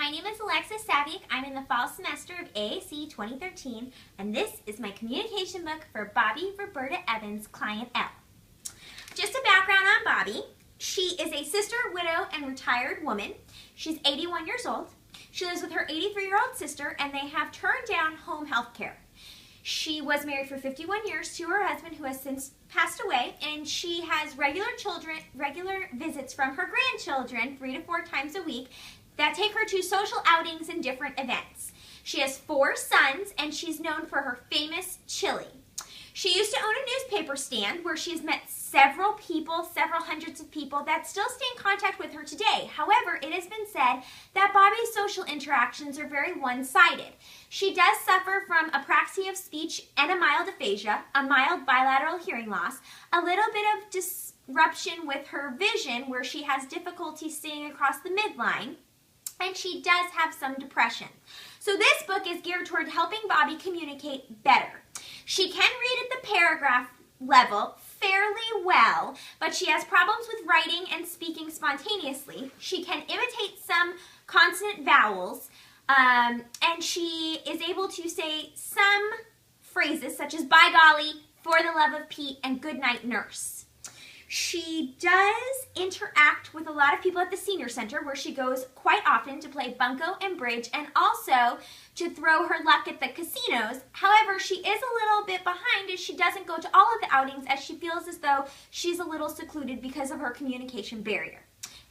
My name is Alexis Saviak. I'm in the fall semester of AAC 2013, and this is my communication book for Bobby Roberta Evans, Client L. Just a background on Bobby. She is a sister, widow, and retired woman. She's 81 years old. She lives with her 83-year-old sister, and they have turned down home health care. She was married for 51 years to her husband, who has since passed away, and she has regular visits from her grandchildren 3 to 4 times a week that take her to social outings and different events. She has 4 sons, and she's known for her famous chili. She used to own a newspaper stand where she has met several people, several hundreds of people that still stay in contact with her today. However, it has been said that Bobby's social interactions are very one-sided. She does suffer from apraxia of speech and a mild aphasia, a mild bilateral hearing loss, a little bit of disruption with her vision where she has difficulty seeing across the midline, and she does have some depression. So this book is geared toward helping Bobby communicate better. She can read at the paragraph level fairly well, but she has problems with writing and speaking spontaneously. She can imitate some consonant vowels, and she is able to say some phrases such as "by golly," "for the love of Pete," and "good night, nurse." She does interact with a lot of people at the senior center, where she goes quite often to play bunco and bridge, and also to throw her luck at the casinos. However, she is a little bit behind as she doesn't go to all of the outings, as she feels as though she's a little secluded because of her communication barrier.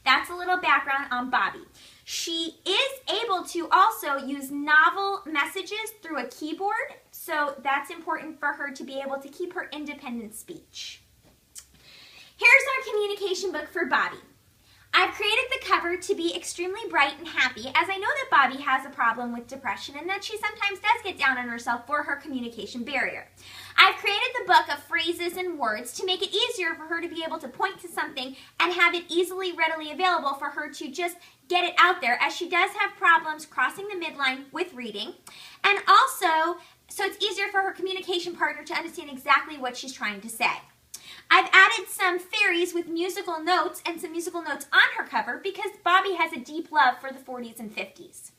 That's a little background on Bobby. She is able to also use novel messages through a keyboard, so that's important for her to be able to keep her independent speech. Here's our communication book for Bobby. I've created the cover to be extremely bright and happy, as I know that Bobby has a problem with depression and that she sometimes does get down on herself for her communication barrier. I've created the book of phrases and words to make it easier for her to be able to point to something and have it easily, readily available for her to just get it out there, as she does have problems crossing the midline with reading, and also so it's easier for her communication partner to understand exactly what she's trying to say. I've added some fairies with musical notes and some musical notes on her cover because Bobby has a deep love for the 40s and 50s.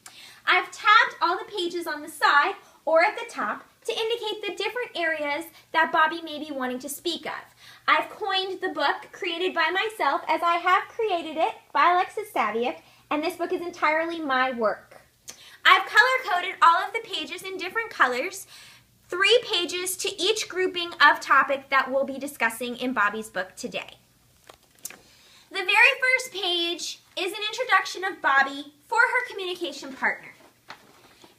I've tabbed all the pages on the side or at the top to indicate the different areas that Bobby may be wanting to speak of. I've coined the book created by myself, as I have created it by Alexis Saviak, and this book is entirely my work. I've color-coded all of the pages in different colors, 3 pages to each grouping of topic that we'll be discussing in Bobby's book today. The very first page is an introduction of Bobby for her communication partner.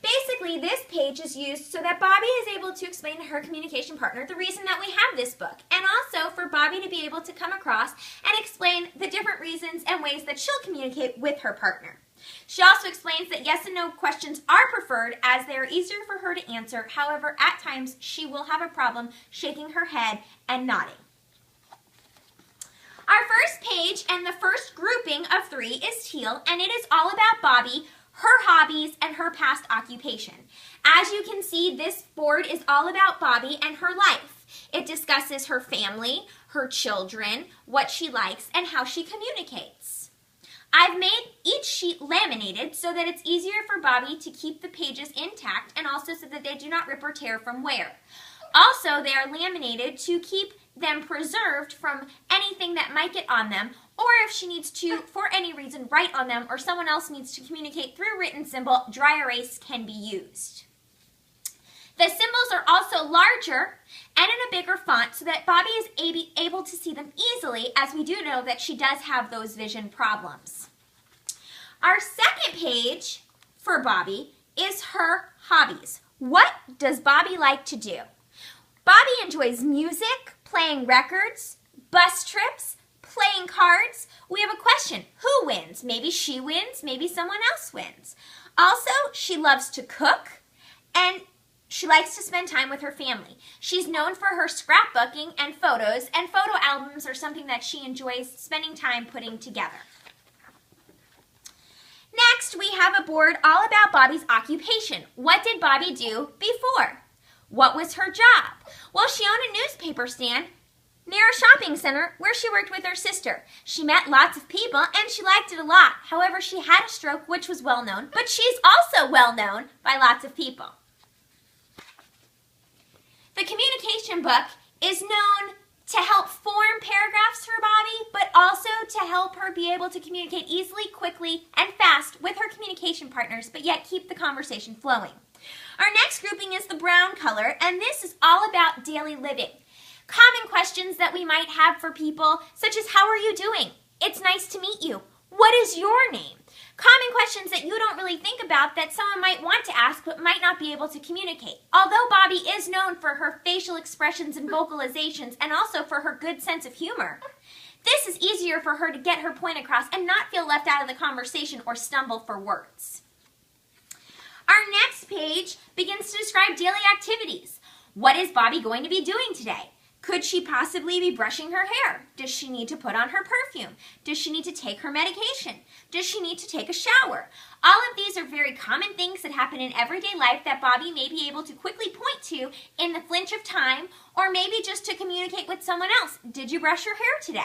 Basically, this page is used so that Bobby is able to explain to her communication partner the reason that we have this book, and also for Bobby to be able to come across and explain the different reasons and ways that she'll communicate with her partner. She also explains that yes and no questions are preferred, as they are easier for her to answer. However, at times she will have a problem shaking her head and nodding. Our first page and the first grouping of 3 is teal, and it is all about Bobby, her hobbies, and her past occupation. As you can see, this board is all about Bobby and her life. It discusses her family, her children, what she likes, and how she communicates. I've made each sheet laminated so that it's easier for Bobby to keep the pages intact, and also so that they do not rip or tear from wear. Also, they are laminated to keep them preserved from anything that might get on them, or if she needs to, for any reason, write on them, or someone else needs to communicate through written symbol, dry erase can be used. The symbols are also larger and in a bigger font so that Bobby is able to see them easily, as we do know that she does have those vision problems. Our second page for Bobby is her hobbies. What does Bobby like to do? Bobby enjoys music, playing records, bus trips, playing cards. We have a question. Who wins? Maybe she wins, maybe someone else wins. Also, she loves to cook, and she likes to spend time with her family. She's known for her scrapbooking and photos, and photo albums are something that she enjoys spending time putting together. Next, we have a board all about Bobby's occupation. What did Bobby do before? What was her job? Well, she owned a newspaper stand near a shopping center where she worked with her sister. She met lots of people and she liked it a lot. However, she had a stroke, which was well known, but she's also well known by lots of people. The communication book is known to help form paragraphs for Bobby, but also to help her be able to communicate easily, quickly, and fast with her communication partners, but yet keep the conversation flowing. Our next grouping is the brown color, and this is all about daily living. Common questions that we might have for people, such as, how are you doing? It's nice to meet you. What is your name? Common questions that you don't really think about that someone might want to ask but might not be able to communicate. Although Bobby is known for her facial expressions and vocalizations and also for her good sense of humor, this is easier for her to get her point across and not feel left out of the conversation or stumble for words. Our next page begins to describe daily activities. What is Bobby going to be doing today? Could she possibly be brushing her hair? Does she need to put on her perfume? Does she need to take her medication? Does she need to take a shower? All of these are very common things that happen in everyday life that Bobby may be able to quickly point to in the flinch of time, or maybe just to communicate with someone else. Did you brush your hair today?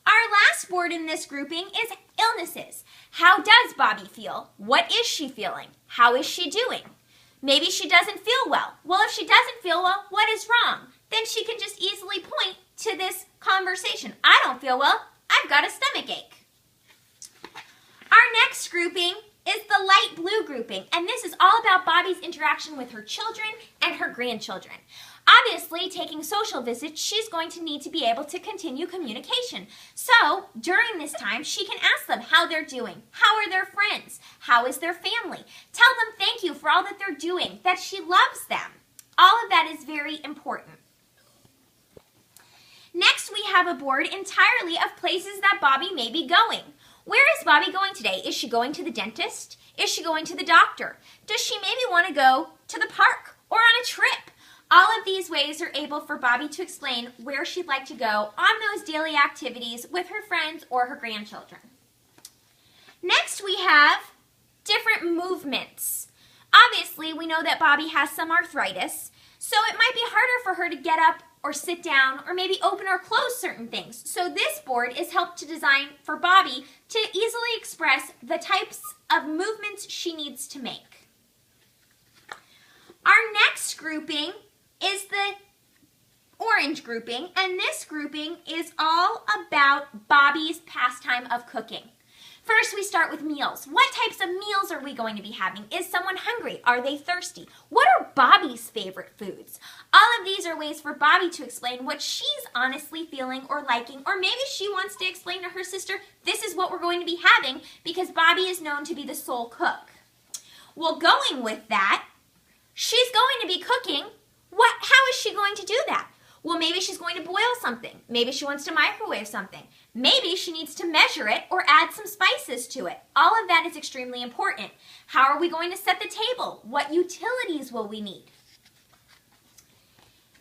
Our last word in this grouping is illnesses. How does Bobby feel? What is she feeling? How is she doing? Maybe she doesn't feel well. Well, if she doesn't feel well, what is wrong? Then she can just easily point to this conversation. I don't feel well. I've got a stomach ache. Our next grouping is the light blue grouping, and this is all about Bobby's interaction with her children and her grandchildren. Obviously, taking social visits, she's going to need to be able to continue communication. So, during this time, she can ask them how they're doing. How are their friends? How is their family? Tell them thank you for all that they're doing, that she loves them. All of that is very important. Next, we have a board entirely of places that Bobby may be going. Where is Bobby going today? Is she going to the dentist? Is she going to the doctor? Does she maybe want to go to the park or on a trip? All of these ways are able for Bobby to explain where she'd like to go on those daily activities with her friends or her grandchildren. Next, we have different movements. Obviously, we know that Bobby has some arthritis, so it might be harder for her to get up or sit down or maybe open or close certain things. So this board is helped to design for Bobby to easily express the types of movements she needs to make. Our next grouping is the orange grouping, and this grouping is all about Bobby's pastime of cooking. First, we start with meals. What types of meals are we going to be having? Is someone hungry? Are they thirsty? What are Bobby's favorite foods? All of these are ways for Bobby to explain what she's honestly feeling or liking, or maybe she wants to explain to her sister, this is what we're going to be having, because Bobby is known to be the sole cook. Well, going with that, she's going to be cooking. How is she going to do that? Well, maybe she's going to boil something. Maybe she wants to microwave something. Maybe she needs to measure it or add some spices to it. All of that is extremely important. How are we going to set the table? What utilities will we need?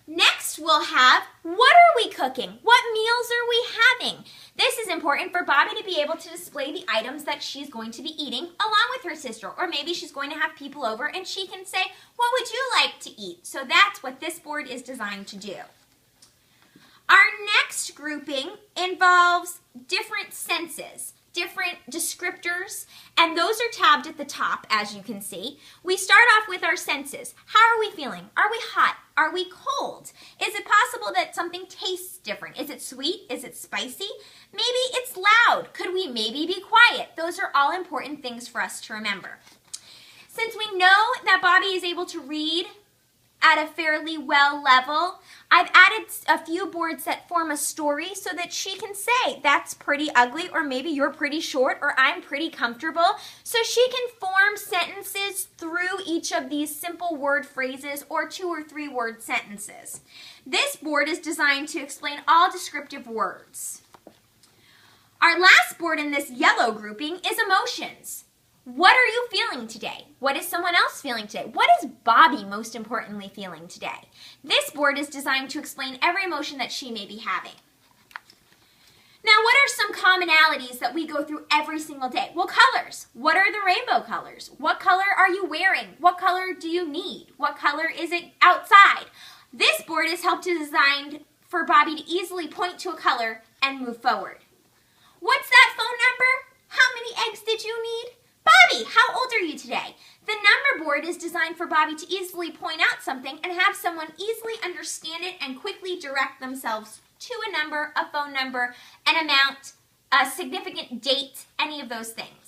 Next, we'll have, what are we cooking? What meals are we having? This is important for Bobby to be able to display the items that she's going to be eating along with her sister. Or maybe she's going to have people over and she can say, what would you like to eat? So that's what this board is designed to do. Our next grouping involves different senses, different descriptors, and those are tabbed at the top, as you can see. We start off with our senses. How are we feeling? Are we hot? Are we cold? Is it possible that something tastes different? Is it sweet? Is it spicy? Maybe it's loud. Could we maybe be quiet? Those are all important things for us to remember. Since we know that Bobby is able to read at a fairly well level, I've added a few boards that form a story so that she can say, that's pretty ugly, or maybe you're pretty short, or I'm pretty comfortable. So she can form sentences through each of these simple word phrases or 2 or 3 word sentences. This board is designed to explain all descriptive words. Our last board in this yellow grouping is emotions. What are you feeling today? What is someone else feeling today? What is Bobby most importantly feeling today? This board is designed to explain every emotion that she may be having. Now, what are some commonalities that we go through every single day? Well, colors. What are the rainbow colors? What color are you wearing? What color do you need? What color is it outside? This board is designed for Bobby to easily point to a color and move forward. What's that phone number? How many eggs did you need? Bobby, how old are you today? The number board is designed for Bobby to easily point out something and have someone easily understand it and quickly direct themselves to a number, a phone number, an amount, a significant date, any of those things.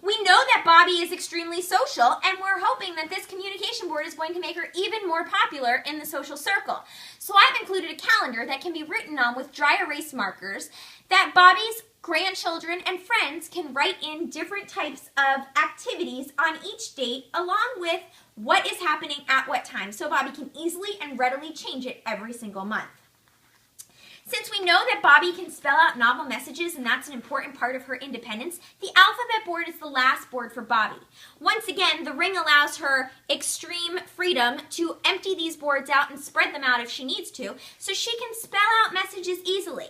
We know that Bobby is extremely social, and we're hoping that this communication board is going to make her even more popular in the social circle. So I've included a calendar that can be written on with dry erase markers that Bobby's grandchildren and friends can write in different types of activities on each date along with what is happening at what time, so Bobby can easily and readily change it every single month. Since we know that Bobby can spell out novel messages and that's an important part of her independence, the alphabet board is the last board for Bobby. Once again, the ring allows her extreme freedom to empty these boards out and spread them out if she needs to, so she can spell out messages easily.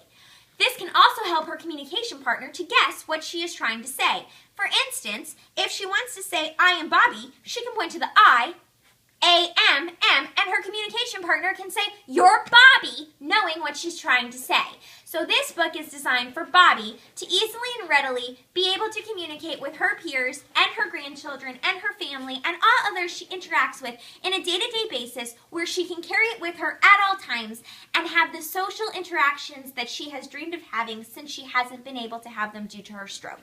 This can also help her communication partner to guess what she is trying to say. For instance, if she wants to say, I am Bobby, she can point to the I, A-M, M, and her communication partner can say, you're Bobby, knowing what she's trying to say. So this book is designed for Bobby to easily and readily be able to communicate with her peers and her grandchildren and her family and all others she interacts with in a day-to-day basis where she can carry it with her at all times and have the social interactions that she has dreamed of having since she hasn't been able to have them due to her stroke.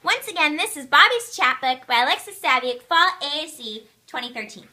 Once again, this is Bobby's Chat Book by Alexis Saviuk, Fall AAC 2013.